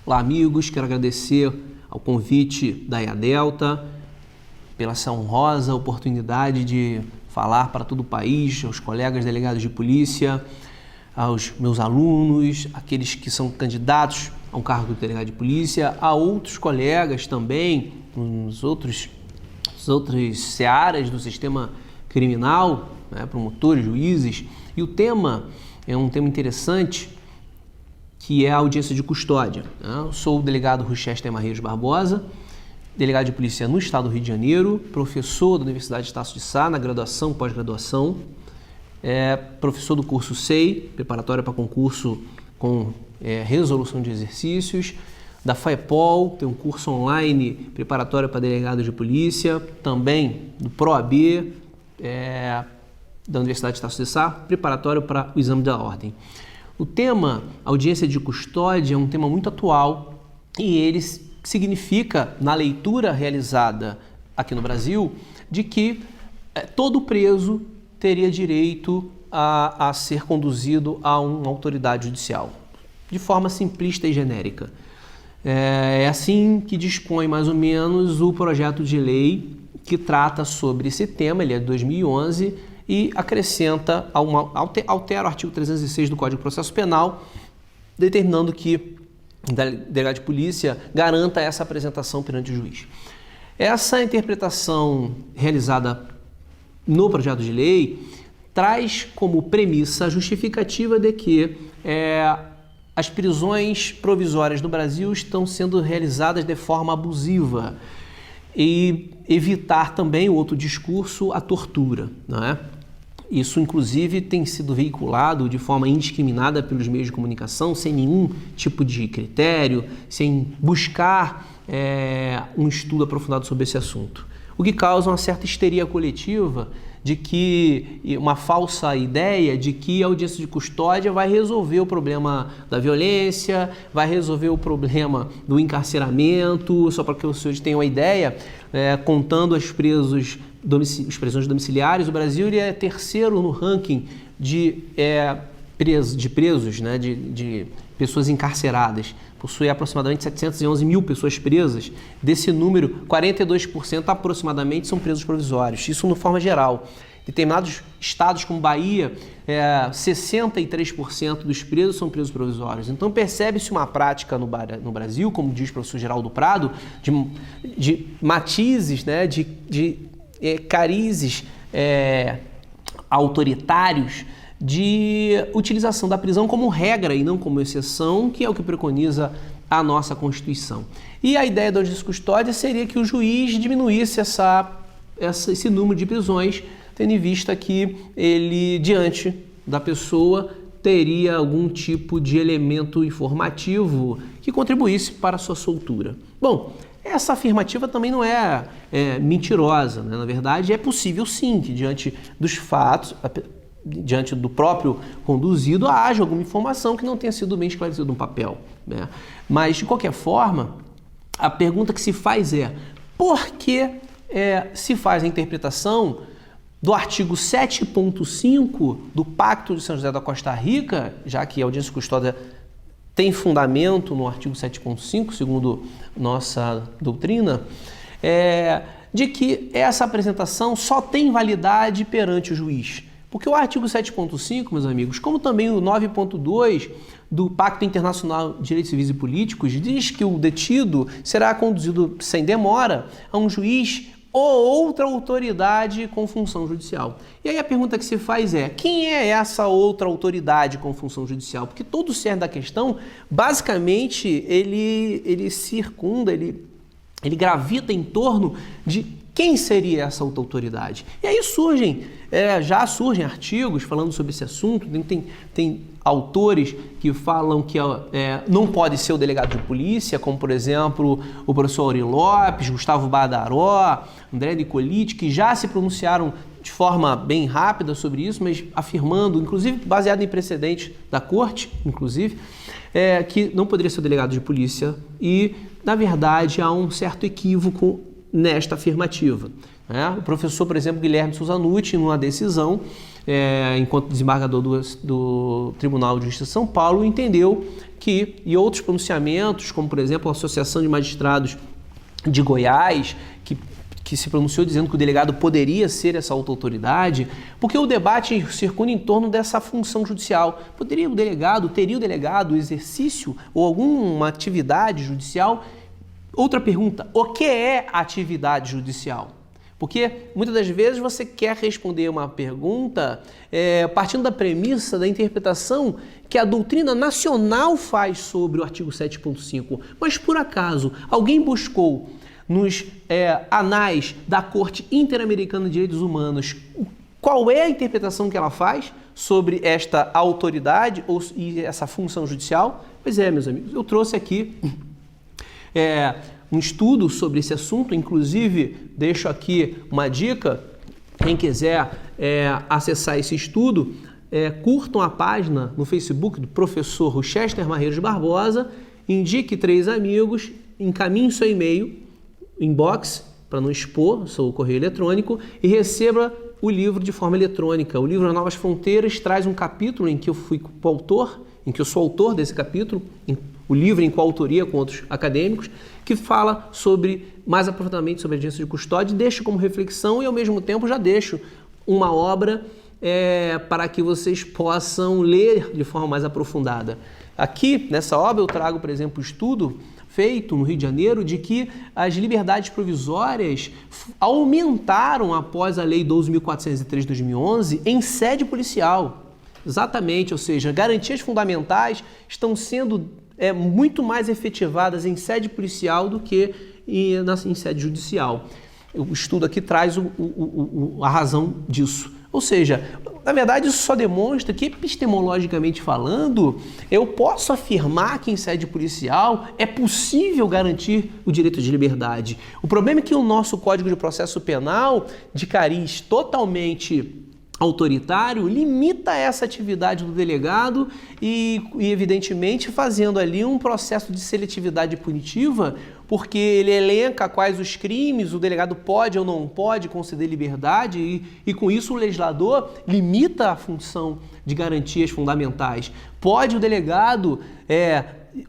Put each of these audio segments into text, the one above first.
Olá, amigos, quero agradecer ao convite da EADelta pela essa honrosa oportunidade de falar para todo o país, aos colegas delegados de polícia, aos meus alunos, aqueles que são candidatos a um cargo de delegado de polícia, a outros colegas também, nos outras searas do sistema criminal, né, promotores, juízes. E o tema é um tema interessante, que é a audiência de custódia. Eu sou o delegado Rochester Marreiros Barbosa, delegado de polícia no estado do Rio de Janeiro, professor da Universidade de Estácio de Sá, na graduação, pós-graduação, professor do curso SEI, preparatório para concurso com resolução de exercícios, da FAEPOL, tem um curso online preparatório para delegado de polícia, também do PROAB, da Universidade de Estácio de Sá, preparatório para o exame da ordem. O tema audiência de custódia é um tema muito atual e ele significa, na leitura realizada aqui no Brasil, de que todo preso teria direito a ser conduzido a uma autoridade judicial, de forma simplista e genérica. É assim que dispõe mais ou menos o projeto de lei que trata sobre esse tema, ele é de 2011, e acrescenta, altera o artigo 306 do Código de Processo Penal, determinando que o delegado de polícia garanta essa apresentação perante o juiz. Essa interpretação realizada no projeto de lei traz como premissa a justificativa de que as prisões provisórias no Brasil estão sendo realizadas de forma abusiva e evitar também o outro discurso, a tortura, não é? Isso, inclusive, tem sido veiculado de forma indiscriminada pelos meios de comunicação, sem nenhum tipo de critério, sem buscar um estudo aprofundado sobre esse assunto. O que causa uma certa histeria coletiva de que uma falsa ideia de que a audiência de custódia vai resolver o problema da violência, vai resolver o problema do encarceramento. Só para que os senhores tenham uma ideia, contando os prisões domiciliares, o Brasil ele é terceiro no ranking de presos, né, de pessoas encarceradas. Possui aproximadamente 711 mil pessoas presas. Desse número, 42% aproximadamente são presos provisórios. Isso de forma geral. Determinados estados como Bahia, 63% dos presos são presos provisórios. Então percebe-se uma prática no Brasil, como diz o professor Geraldo Prado, de matizes, né, de carizes autoritários, de utilização da prisão como regra e não como exceção, que é o que preconiza a nossa Constituição. E a ideia da audiência de custódia seria que o juiz diminuísse esse número de prisões, tendo em vista que ele, diante da pessoa, teria algum tipo de elemento informativo que contribuísse para a sua soltura. Bom, essa afirmativa também não é mentirosa, né? Na verdade, é possível sim que, diante dos fatos, diante do próprio conduzido, haja alguma informação que não tenha sido bem esclarecida no papel, né? Mas, de qualquer forma, a pergunta que se faz por que se faz a interpretação do artigo 7.5 do Pacto de São José da Costa Rica, já que a audiência de custódia tem fundamento no artigo 7.5, segundo nossa doutrina, de que essa apresentação só tem validade perante o juiz. Porque o artigo 7.5, meus amigos, como também o 9.2 do Pacto Internacional de Direitos Civis e Políticos, diz que o detido será conduzido sem demora a um juiz ou outra autoridade com função judicial. E aí a pergunta que se faz quem é essa outra autoridade com função judicial? Porque todo o cerne da questão, basicamente, ele circunda, ele gravita em torno de quem seria essa outra autoridade. E aí já surgem artigos falando sobre esse assunto, tem autores que falam que não pode ser o delegado de polícia, como, por exemplo, o professor Auri Lopes, Gustavo Badaró, André Nicoliti, que já se pronunciaram de forma bem rápida sobre isso, mas afirmando, inclusive baseado em precedentes da corte, inclusive, que não poderia ser o delegado de polícia e, na verdade, há um certo equívoco nesta afirmativa. O professor, por exemplo, Guilherme Souza Nutti, numa decisão, enquanto desembargador do Tribunal de Justiça de São Paulo, entendeu que, e outros pronunciamentos, como por exemplo a Associação de Magistrados de Goiás, que se pronunciou dizendo que o delegado poderia ser essa autoridade, porque o debate circunda em torno dessa função judicial. Teria o delegado o exercício ou alguma atividade judicial? Outra pergunta, o que é atividade judicial? Porque muitas das vezes você quer responder uma pergunta partindo da premissa, da interpretação que a doutrina nacional faz sobre o artigo 7.5, mas por acaso alguém buscou nos anais da Corte Interamericana de Direitos Humanos qual é a interpretação que ela faz sobre esta autoridade e essa função judicial? Pois é, meus amigos, eu trouxe aqui um estudo sobre esse assunto, inclusive deixo aqui uma dica, quem quiser acessar esse estudo, curtam a página no Facebook do professor Rochester Marreiros Barbosa, indique 3 amigos, encaminhe seu e-mail, inbox, para não expor seu correio eletrônico, e receba o livro de forma eletrônica. O livro Novas Fronteiras traz um capítulo em que eu fui coautor, em que eu sou autor desse capítulo, o livro em coautoria com outros acadêmicos, que fala mais aprofundadamente sobre a agência de custódia, deixo como reflexão e ao mesmo tempo já deixo uma obra para que vocês possam ler de forma mais aprofundada. Aqui, nessa obra, eu trago, por exemplo, o estudo feito no Rio de Janeiro de que as liberdades provisórias aumentaram após a Lei 12.403 de 2011 em sede policial. Exatamente, ou seja, garantias fundamentais estão sendo muito mais efetivadas em sede policial do que em sede judicial. O estudo aqui traz a razão disso. Ou seja, na verdade isso só demonstra que, epistemologicamente falando, eu posso afirmar que em sede policial é possível garantir o direito de liberdade. O problema é que o nosso Código de Processo Penal, de cariz totalmente autoritário, limita essa atividade do delegado e evidentemente fazendo ali um processo de seletividade punitiva, porque ele elenca quais os crimes o delegado pode ou não pode conceder liberdade e com isso o legislador limita a função de garantias fundamentais. Pode o delegado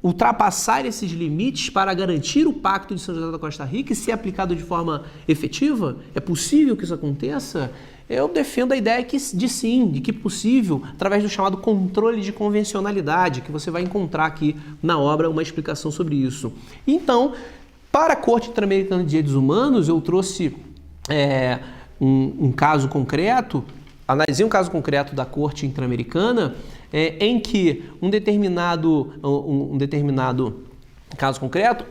ultrapassar esses limites para garantir o Pacto de São José da Costa Rica e ser aplicado de forma efetiva? É possível que isso aconteça? Eu defendo a ideia de que é possível, através do chamado controle de convencionalidade, que você vai encontrar aqui na obra uma explicação sobre isso. Então, para a Corte Interamericana de Direitos Humanos, eu trouxe um caso concreto, analisei um caso concreto da Corte Interamericana, em que um determinado caso concreto,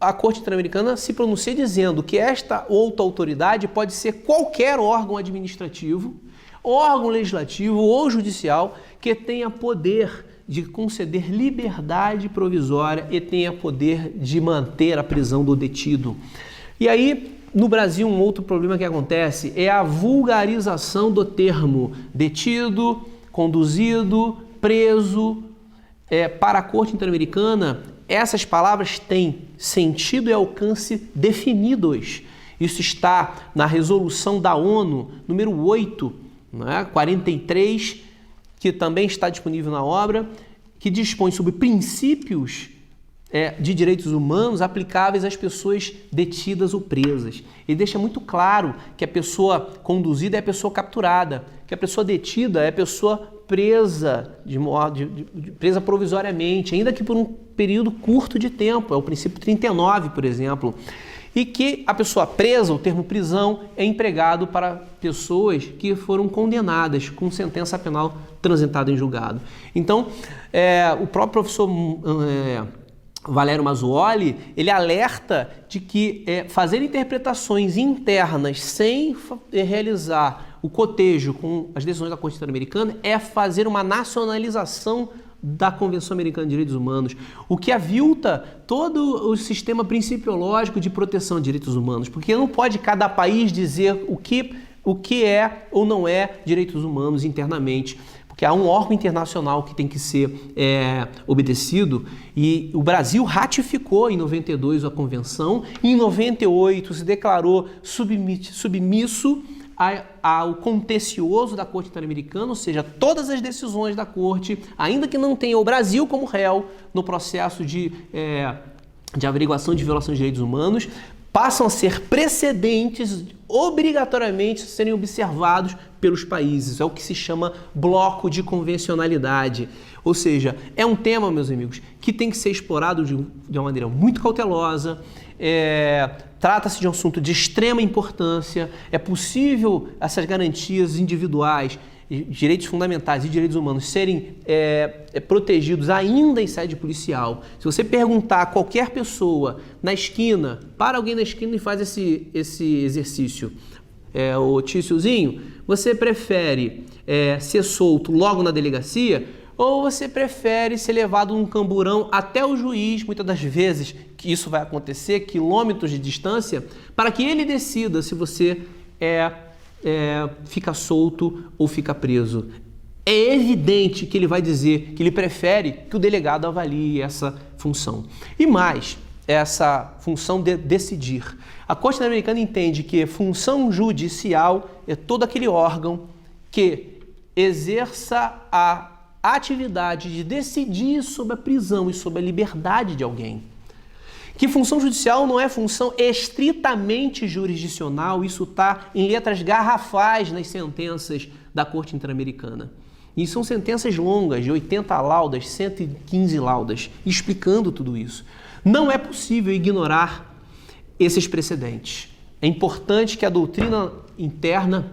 a Corte Interamericana se pronuncia dizendo que esta outra autoridade pode ser qualquer órgão administrativo, órgão legislativo ou judicial que tenha poder de conceder liberdade provisória e tenha poder de manter a prisão do detido. E aí, no Brasil, um outro problema que acontece é a vulgarização do termo detido, conduzido, preso. Para a Corte Interamericana, essas palavras têm sentido e alcance definidos. Isso está na resolução da ONU, número 8, 43, que também está disponível na obra, que dispõe sobre princípios de direitos humanos aplicáveis às pessoas detidas ou presas. Ele deixa muito claro que a pessoa conduzida é a pessoa capturada, que a pessoa detida é a pessoa presa, presa provisoriamente, ainda que por um período curto de tempo, é o princípio 39, por exemplo, e que a pessoa presa, o termo prisão, é empregado para pessoas que foram condenadas com sentença penal transitada em julgado. Então, o próprio professor Valério Mazzuoli, ele alerta de que fazer interpretações internas sem realizar o cotejo com as decisões da Corte Interamericana é fazer uma nacionalização da Convenção Americana de Direitos Humanos, o que avilta todo o sistema principiológico de proteção de direitos humanos, porque não pode cada país dizer o que é ou não é direitos humanos internamente, porque há um órgão internacional que tem que ser obedecido, e o Brasil ratificou em 92 a Convenção, e em 98 se declarou submisso ao contencioso da Corte Interamericana, ou seja, todas as decisões da Corte, ainda que não tenha o Brasil como réu no processo de averiguação de violação de direitos humanos, passam a ser precedentes, obrigatoriamente serem observados pelos países. É o que se chama bloco de convencionalidade. Ou seja, é um tema, meus amigos, que tem que ser explorado de uma maneira muito cautelosa. Trata-se de um assunto de extrema importância. É possível essas garantias individuais, direitos fundamentais e direitos humanos serem protegidos ainda em sede policial. Se você perguntar a qualquer pessoa na esquina, para alguém na esquina e faz esse exercício, o Tíciozinho, você prefere ser solto logo na delegacia ou você prefere ser levado num camburão até o juiz, muitas das vezes que isso vai acontecer, quilômetros de distância, para que ele decida se você fica solto ou fica preso. É evidente que ele vai dizer que ele prefere que o delegado avalie essa função. E mais, essa função de decidir. A Corte Interamericana entende que função judicial é todo aquele órgão que exerça a atividade de decidir sobre a prisão e sobre a liberdade de alguém. Que função judicial não é função estritamente jurisdicional, isso está em letras garrafais nas sentenças da Corte Interamericana. E são sentenças longas, de 80 laudas, 115 laudas, explicando tudo isso. Não é possível ignorar esses precedentes. É importante que a doutrina interna,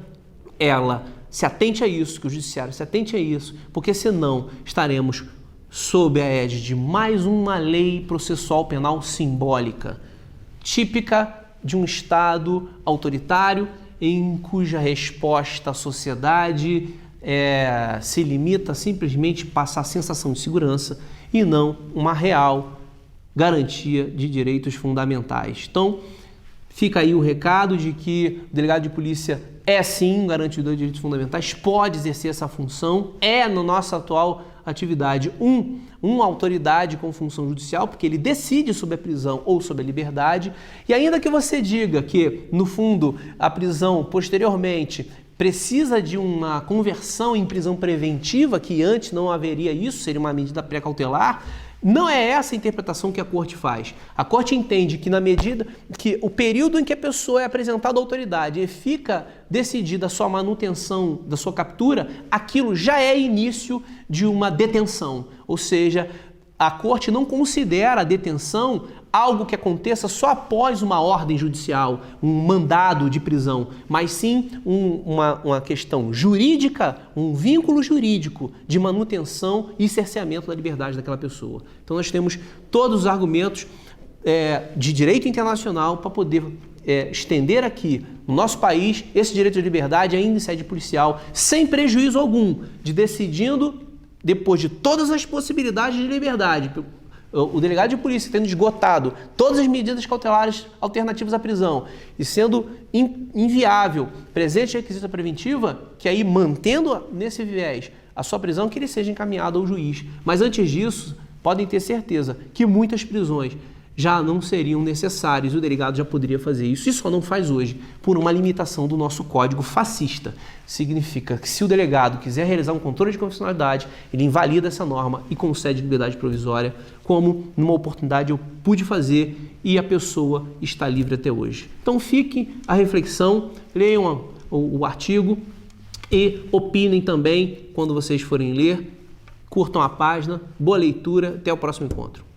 ela se atente a isso, que o judiciário se atente a isso, porque senão estaremos sob a égide de mais uma lei processual penal simbólica, típica de um Estado autoritário em cuja resposta à sociedade se limita a simplesmente passar a sensação de segurança e não uma real garantia de direitos fundamentais. Então, fica aí o recado de que o delegado de polícia é sim um garantidor de direitos fundamentais, pode exercer essa função, na nossa atual atividade uma autoridade com função judicial, porque ele decide sobre a prisão ou sobre a liberdade, e ainda que você diga que, no fundo, a prisão posteriormente precisa de uma conversão em prisão preventiva, que antes não haveria isso, seria uma medida pré-cautelar, não é essa a interpretação que a Corte faz. A Corte entende que na medida que o período em que a pessoa é apresentada à autoridade e fica decidida a sua manutenção da sua captura, aquilo já é início de uma detenção. Ou seja, a Corte não considera a detenção algo que aconteça só após uma ordem judicial, um mandado de prisão, mas sim uma questão jurídica, um vínculo jurídico de manutenção e cerceamento da liberdade daquela pessoa. Então nós temos todos os argumentos de direito internacional para poder estender aqui no nosso país esse direito de liberdade ainda em sede policial, sem prejuízo algum, de decidindo, depois de todas as possibilidades de liberdade, o delegado de polícia tendo esgotado todas as medidas cautelares alternativas à prisão e sendo inviável presente requisita preventiva, que aí mantendo nesse viés a sua prisão, que ele seja encaminhado ao juiz. Mas antes disso, podem ter certeza que muitas prisões já não seriam necessárias, o delegado já poderia fazer isso, e só não faz hoje por uma limitação do nosso código fascista. Significa que se o delegado quiser realizar um controle de constitucionalidade, ele invalida essa norma e concede liberdade provisória, como numa oportunidade eu pude fazer e a pessoa está livre até hoje. Então fique a reflexão, leiam o artigo e opinem também quando vocês forem ler, curtam a página, boa leitura, até o próximo encontro.